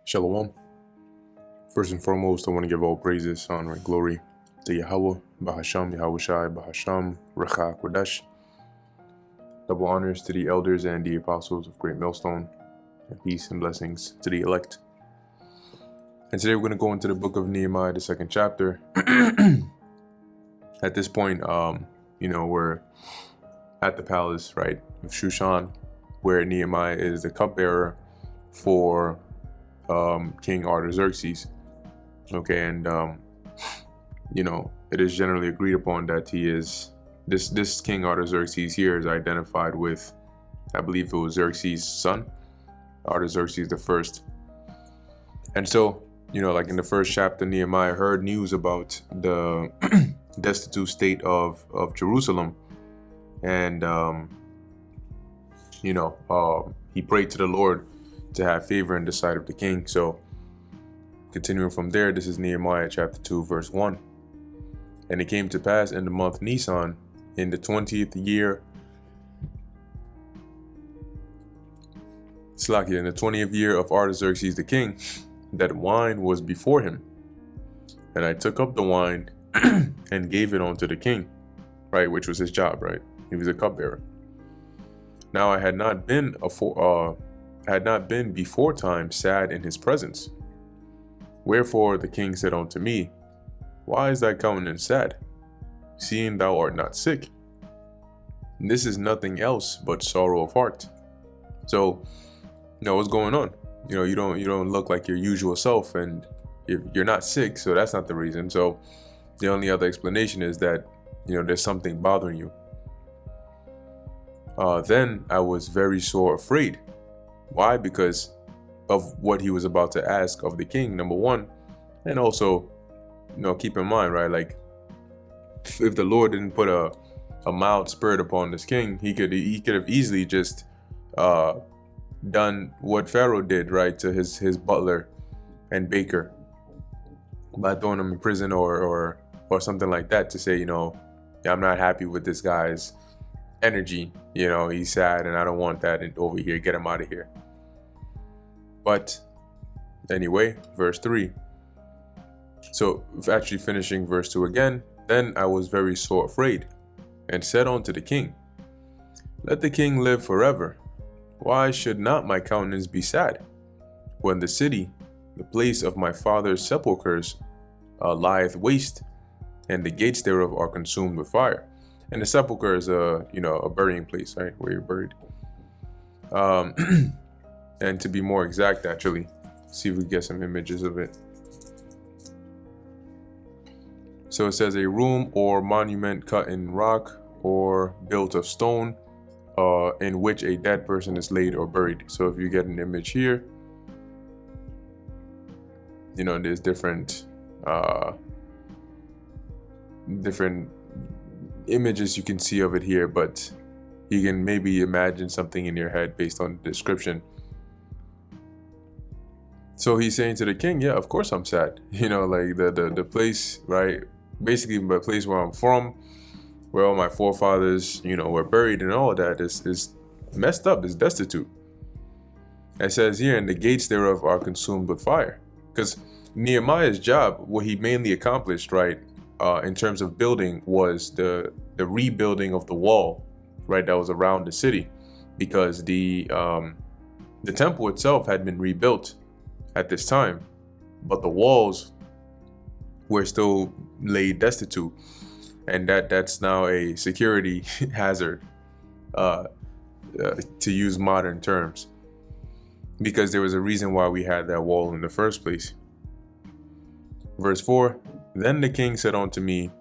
Shalom. First and foremost, I want to give all praises, honor, and glory to Yahweh, Bahasham, Yahushai, Bahasham, Racha, Kodesh. Double honors to the elders and the apostles of Great Millstone, and peace and blessings to the elect. And today we're going to go into the book of Nehemiah, the second chapter. At this point, we're at the palace, right, of Shushan, where Nehemiah is the cupbearer for King Artaxerxes. Okay, and it is generally agreed upon that he is this King Artaxerxes here is identified with, I believe it was Xerxes' son, Artaxerxes the first. And so, like in the first chapter, Nehemiah heard news about the destitute state of Jerusalem, and he prayed to the Lord to have favor in the sight of the king. So continuing from there, this is Nehemiah chapter 2 verse 1. And it came to pass in the month Nisan, in the 20th year, in the 20th year of Artaxerxes the king, that wine was before him. And I took up the wine and gave it unto the king, right, which was his job, right? He was a cupbearer. Now I had not been before time sad in his presence. Wherefore the king said unto me, Why is thy countenance sad, seeing thou art not sick? And this is nothing else but sorrow of heart. So, what's going on? You don't look like your usual self, and you're not sick, so that's not the reason. So the only other explanation is that there's something bothering you. Then I was very sore afraid. Why? Because of what he was about to ask of the king, number one. And also, keep in mind, right, like if the Lord didn't put a mild spirit upon this king, he could have easily just done what Pharaoh did, right, to his butler and baker, by throwing him in prison or something like that, to say, I'm not happy with this guy's energy, he's sad and I don't want that over here, get him out of here. But anyway, verse 3. So actually finishing verse 2 again. Then I was very sore afraid, and said unto the king, Let the king live forever. Why should not my countenance be sad, when the city, the place of my father's sepulchres, lieth waste, and the gates thereof are consumed with fire? And the sepulchre is a burying place, right, where you're buried. And to be more exact, actually, see if we get some images of it. So it says a room or monument cut in rock or built of stone, in which a dead person is laid or buried. So if you get an image here, there's different images you can see of it here, but you can maybe imagine something in your head based on the description. So he's saying to the king, yeah, of course I'm sad. Like the place, right? Basically the place where I'm from, where all my forefathers, were buried, and all of that is messed up, is destitute. It says here, and the gates thereof are consumed with fire. Because Nehemiah's job, what he mainly accomplished, right, in terms of building, was the rebuilding of the wall, right, that was around the city, because the temple itself had been rebuilt at this time, but the walls were still laid destitute, and that's now a security hazard, to use modern terms, because there was a reason why we had that wall in the first place. Verse 4, Then the king said unto me,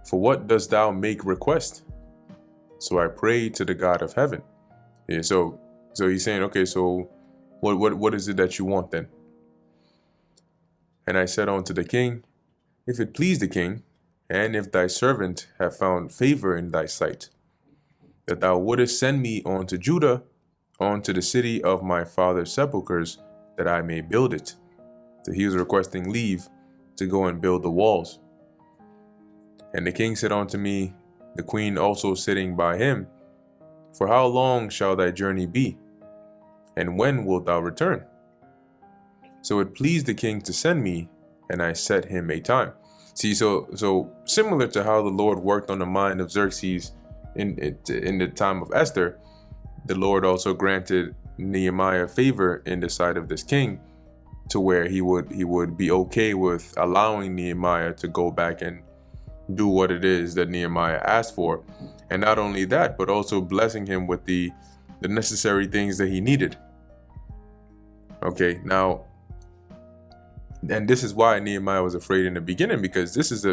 For what dost thou make request? So I prayed to the God of heaven. Yeah, so he's saying, okay, so what is it that you want then? And I said unto the king, If it please the king, and if thy servant have found favor in thy sight, that thou wouldest send me unto Judah, unto the city of my father's sepulchres, that I may build it. So he was requesting leave to go and build the walls. And the king said unto me, the queen also sitting by him, For how long shall thy journey be? And when wilt thou return? So it pleased the king to send me, and I set him a time. See, so similar to how the Lord worked on the mind of Xerxes in the time of Esther, the Lord also granted Nehemiah favor in the sight of this king, to where he would be okay with allowing Nehemiah to go back and do what it is that Nehemiah asked for. And not only that, but also blessing him with the necessary things that he needed. Okay, now, and this is why Nehemiah was afraid in the beginning, because this is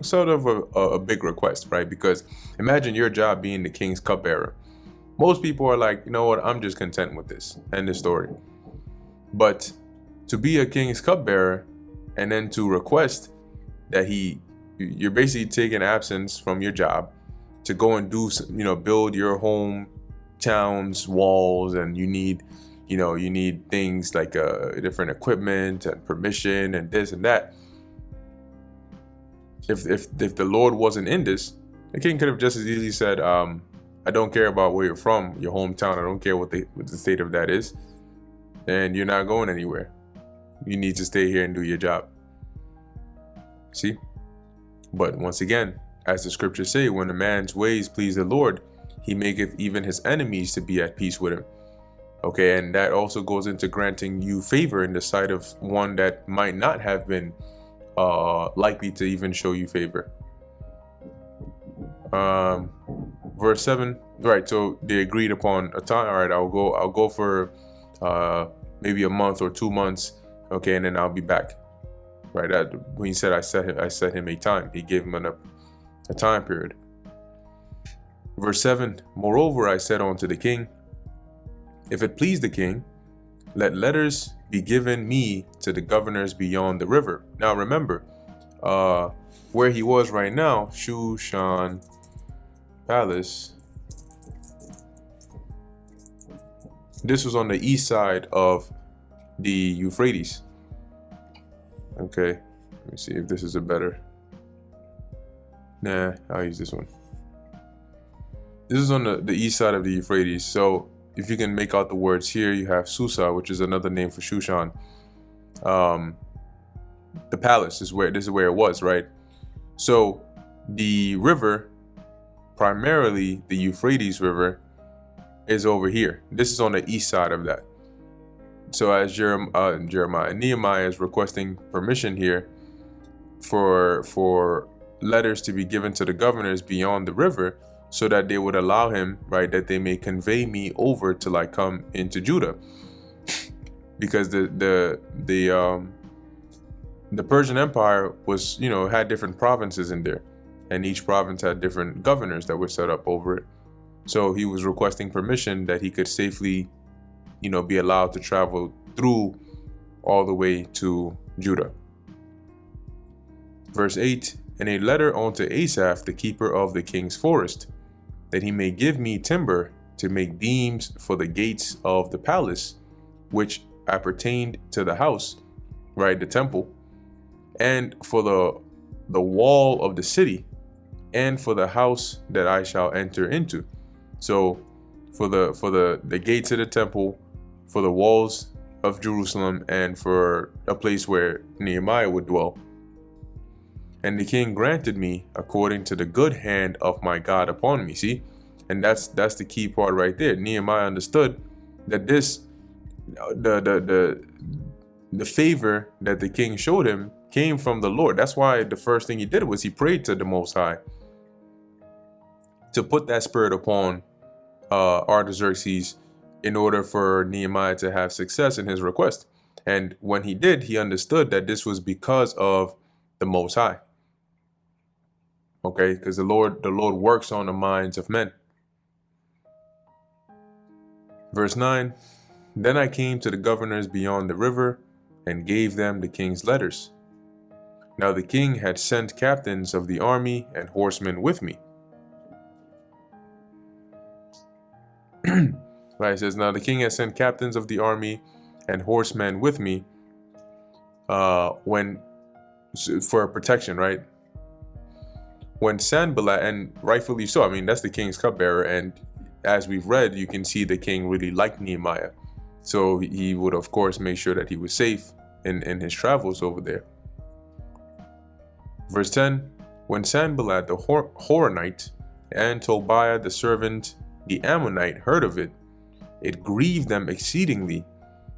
sort of a big request, right? Because imagine your job being the king's cupbearer. Most people are like, you know what, I'm just content with this. End of story. But to be a king's cupbearer and then to request that you're basically taking absence from your job to go and do, build your hometown's walls, and you need things like different equipment and permission and this and that. If the Lord wasn't in this, the king could have just as easily said, I don't care about where you're from, your hometown. I don't care what the state of that is, and you're not going anywhere. You need to stay here and do your job. See? But once again, as the scriptures say, when a man's ways please the Lord, he maketh even his enemies to be at peace with him. Okay, and that also goes into granting you favor in the sight of one that might not have been likely to even show you favor. Verse 7, right? So they agreed upon a time. All right, I'll go for maybe a month or 2 months. Okay, and then I'll be back. Right? When he said I set him a time, he gave him a time period. Verse 7, moreover, I said unto the king, if it please the king, let letters be given me to the governors beyond the river. Now remember, where he was right now, Shushan Palace, this was on the east side of the Euphrates. Okay, let me see if this is a better. Nah, I'll use this one. This is on the east side of the Euphrates. So if you can make out the words here, you have Susa, which is another name for Shushan. The palace is where it was, right? So the river, primarily the Euphrates River, is over here. This is on the east side of that. So as Nehemiah is requesting permission here for letters to be given to the governors beyond the river, so that they would allow him, right, that they may convey me over till I come into Judah, because the Persian Empire was, had different provinces in there, and each province had different governors that were set up over it. So he was requesting permission that he could safely, be allowed to travel through all the way to Judah. Verse 8, and a letter unto Asaph, the keeper of the king's forest, that he may give me timber to make beams for the gates of the palace, which appertained to the house, right, the temple, and for the wall of the city, and for the house that I shall enter into. So for the gates of the temple, for the walls of Jerusalem, and for a place where Nehemiah would dwell. And the king granted me according to the good hand of my God upon me. See, and that's the key part right there. Nehemiah understood that this, the favor that the king showed him came from the Lord. That's why the first thing he did was he prayed to the Most High to put that spirit upon Artaxerxes in order for Nehemiah to have success in his request. And when he did, he understood that this was because of the Most High. Okay, because the Lord works on the minds of men. Verse 9, then I came to the governors beyond the river and gave them the king's letters. Now the king had sent captains of the army and horsemen with me. Right, it says, now the king has sent captains of the army and horsemen with me for protection, right? When Sanballat, and rightfully so, I mean, that's the king's cupbearer, and as we've read, you can see the king really liked Nehemiah. So he would, of course, make sure that he was safe in his travels over there. Verse 10, when Sanballat the Horonite and Tobiah the servant, the Ammonite, heard of it, it grieved them exceedingly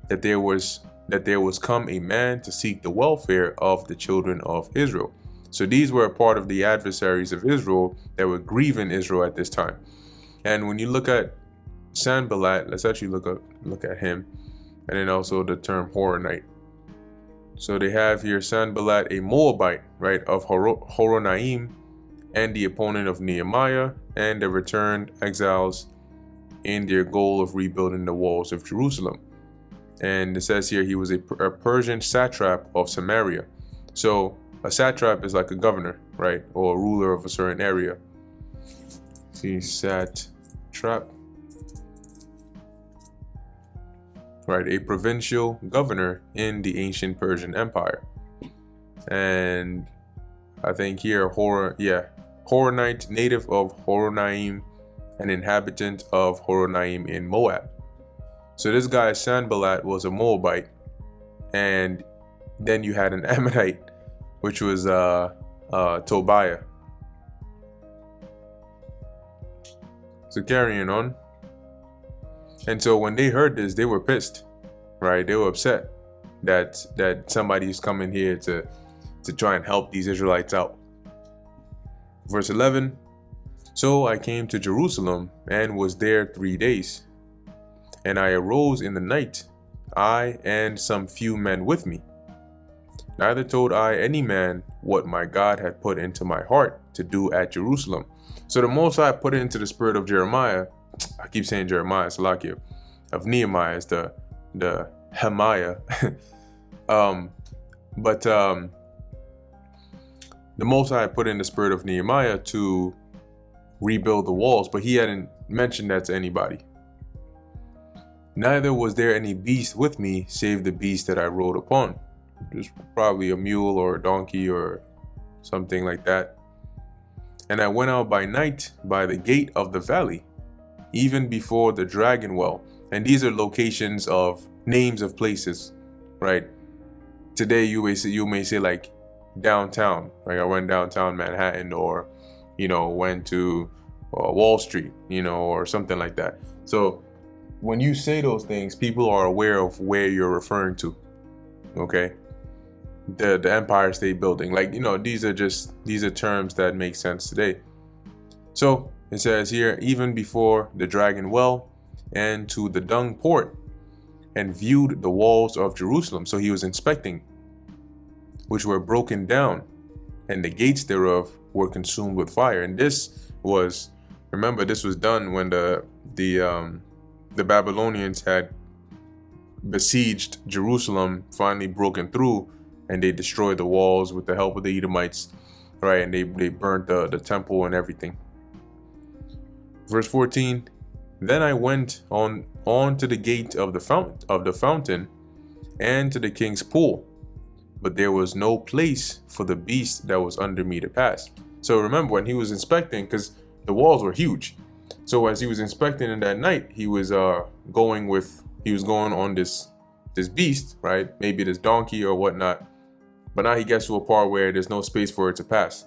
that there was come a man to seek the welfare of the children of Israel. So these were a part of the adversaries of Israel that were grieving Israel at this time. And when you look at Sanballat, let's actually look at him, and then also the term Horonite. So they have here Sanballat, a Moabite, right, of Horonaim, and the opponent of Nehemiah, and the returned exiles in their goal of rebuilding the walls of Jerusalem. And it says here he was a Persian satrap of Samaria. So a satrap is like a governor, right, or a ruler of a certain area. See, satrap, right, a provincial governor in the ancient Persian Empire. And I think here Horonite, native of Horonaim, an inhabitant of Horonaim in Moab. So this guy Sanballat was a Moabite, and then you had an Ammonite, which was Tobiah. So carrying on. And so when they heard this, they were pissed, right? They were upset that somebody's coming here to try and help these Israelites out. Verse 11, so I came to Jerusalem and was there 3 days. And I arose in the night, I and some few men with me. Neither told I any man what my God had put into my heart to do at Jerusalem. So the Most High put it into the spirit of Jeremiah. I keep saying Jeremiah, Salakia, of Nehemiah is the Nehemiah. But the Most High put in the spirit of Nehemiah to rebuild the walls, but he hadn't mentioned that to anybody. Neither was there any beast with me, save the beast that I rode upon. Just probably a mule or a donkey or something like that. And I went out by night by the gate of the valley, even before the dragon well. And these are locations of names of places, right? Today you may say like downtown, like I went downtown Manhattan, or went to Wall Street, or something like that. So when you say those things, people are aware of where you're referring to. Okay, the Empire State Building, like these are terms that make sense today. So it says here, even before the dragon well and to the dung port, and viewed the walls of Jerusalem. So he was inspecting, which were broken down, and the gates thereof were consumed with fire. And this was done when the Babylonians had besieged Jerusalem, finally broken through, and they destroyed the walls with the help of the Edomites, right? And they burnt the temple and everything. Verse 14, then I went on to the gate of the fountain and to the king's pool, but there was no place for the beast that was under me to pass. So remember, when he was inspecting, because the walls were huge, so as he was inspecting in that night, he was going on this beast, right? Maybe this donkey or whatnot. But now he gets to a part where there's no space for it to pass.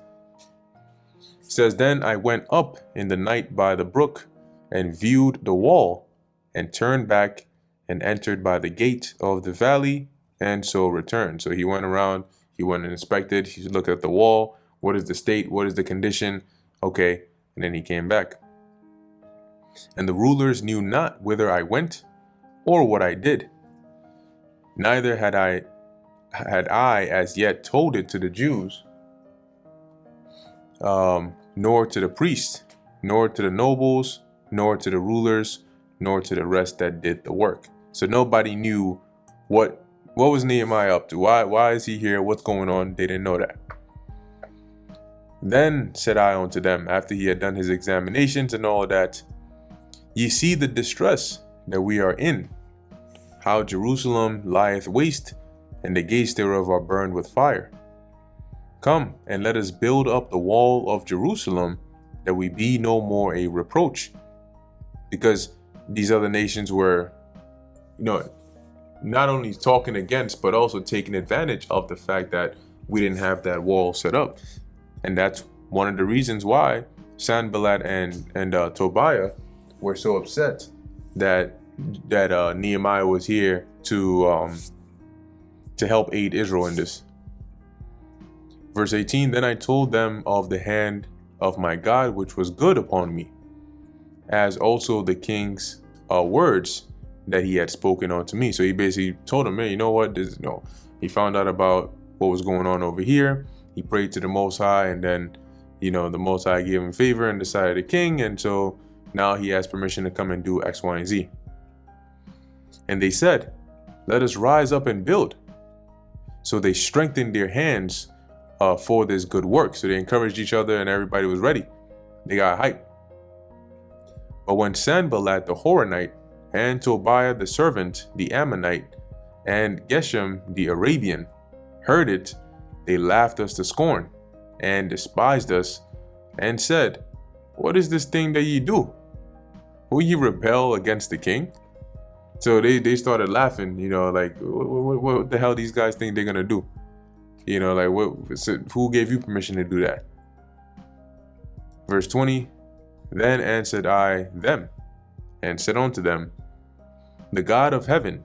It says, then I went up in the night by the brook and viewed the wall, and turned back and entered by the gate of the valley, and so returned. So he went around, he went and inspected, he looked at the wall, what is the state, what is the condition, okay, and then he came back. And the rulers knew not whither I went or what I did. Neither had I as yet told it to the Jews, nor to the priests, nor to the nobles, nor to the rulers, nor to the rest that did the work. So nobody knew what was Nehemiah up to. Why is he here? What's going on? They didn't know that. Then said I unto them, after he had done his examinations and all that, ye see the distress that we are in, how Jerusalem lieth waste, and the gates thereof are burned with fire. Come, and let us build up the wall of Jerusalem, that we be no more a reproach. Because these other nations were not only talking against, but also taking advantage of the fact that we didn't have that wall set up. And that's one of the reasons why Sanballat and Tobiah were so upset that Nehemiah was here to help aid Israel in this. Verse 18, then I told them of the hand of my God, which was good upon me, as also the king's words that he had spoken unto me. So he basically told him, hey, you know what? He found out about what was going on over here. He prayed to the Most High, and then, the Most High gave him favor and decided the king. And so now he has permission to come and do X, Y, and Z. And they said, let us rise up and build. So they strengthened their hands for this good work. So they encouraged each other, and everybody was ready. They got hype. But when Sanballat the Horonite, and Tobiah the servant, the Ammonite, and Geshem the Arabian heard it, they laughed us to scorn, and despised us, and said, what is this thing that ye do? Will ye rebel against the king? So they started laughing, like, what the hell these guys think they're gonna do? Who gave you permission to do that? Verse 20, then answered I them, and said unto them, the God of heaven,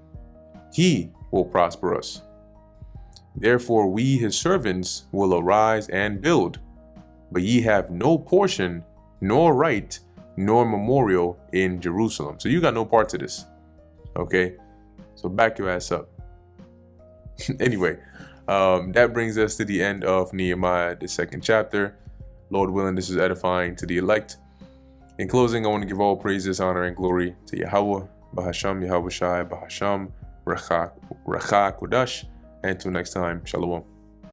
he will prosper us. Therefore we his servants will arise and build, but ye have no portion, nor right, nor memorial in Jerusalem. So you got no part to this. Okay, so back your ass up. Anyway, that brings us to the end of Nehemiah, the 2nd chapter. Lord willing, this is edifying to the elect. In closing, I want to give all praises, honor, and glory to Yahweh, Bahasham, Yahweh Shai, Bahasham, Rachak Kodash. And until next time, Shalom.